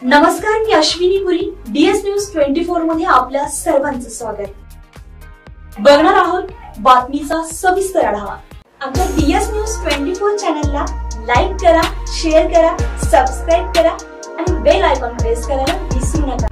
नमस्कार, मी अश्विनी पुरी. DS news 24 मध्ये आपल्या सर्वांचं स्वागत. बघणार आहोत बातमीचा सविस्तर आढावा. आमच्या DS न्यूज 24 चॅनलला लाईक करा, शेअर करा, सबस्क्राइब करा आणि बेल आयकॉन प्रेस करायला विसरू नका.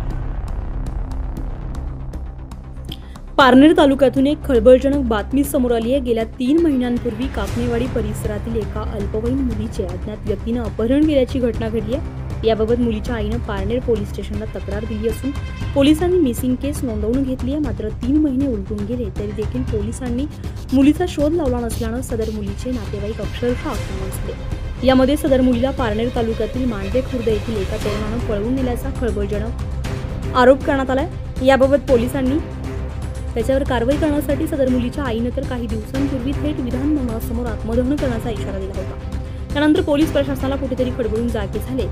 पारनेर तालुक्यातून एक खळबळजनक बातमी समोर आली आहे. गेल्या 3 महिन्यांपूर्वी काकणेवाडी परिसरातील एका अल्पवयीन मुलीचे अज्ञात व्यक्तीने अपहरण केल्याची घटना घडली आहे. याबाबत मुलीच्या आईने पारनेर पोलीस स्टेशनला तक्रार दिली असून पोलिसांनी मिसिंग केस नोंदवून घेतली आहे. मात्र 3 महिने उलटून गेले तरी देखील पोलिसांनी मुलीचा शोध लावला नसल्याने सदर मुलीचे नातेवाईक अक्षरशः आक्रमक झाले. यामध्ये सदर मुलीला पारनेर तालुक्यातील मांडवे खुर्द येथील एका तरुणाने पळवून नेल्याचा खळबळजनक आरोप करण्यात आलाय. याबाबत पोलिसांनी त्याच्यावर कारवाई करण्यासाठी सदर मुलीच्या आईने तर काही दिवसांपूर्वी थेट विधान भवनासमोर आत्मदहन करण्याचा इशारा दिला होता. त्यानंतर पोलीस प्रशासनाला कुठेतरी खडबडून जागे झाले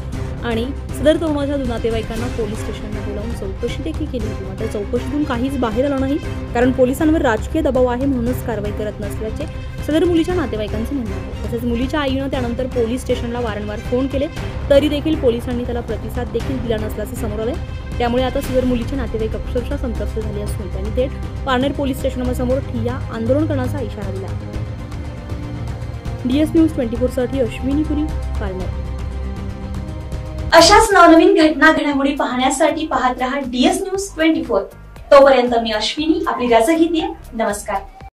आणि सदर तरुणाच्या नातेवाईकांना पोलीस स्टेशनला बोलावून चौकशी देखील केली होती. मात्र चौकशीतून काहीच बाहेर आलं नाही, कारण पोलिसांवर राजकीय दबाव आहे म्हणूनच कारवाई करत नसल्याचे सदर मुलीच्या नातेवाईकांचे म्हणणे आहे. तसेच मुलीच्या आईने त्यानंतर पोलीस स्टेशनला वारंवार फोन केले तरी देखील पोलिसांनी त्याला प्रतिसाद देखील दिला नसल्याचे समोर आले. त्यामुळे आता सदर मुलीचे नातेवाईक अक्षरशः संतप्त झाले असून त्यांनी थेट पारनेर पोलीस स्टेशनसमोर ठिय्या आंदोलन करण्याचा इशारा दिला. DS न्यूज 24 साठी अश्विनी पुरी, पारनेर. अशाच नवनवीन घडामोडी पाहण्यासाठी पाहत रहा DS न्यूज 24. तोपर्यंत मी अश्विनी आपली रजा घेते. नमस्कार.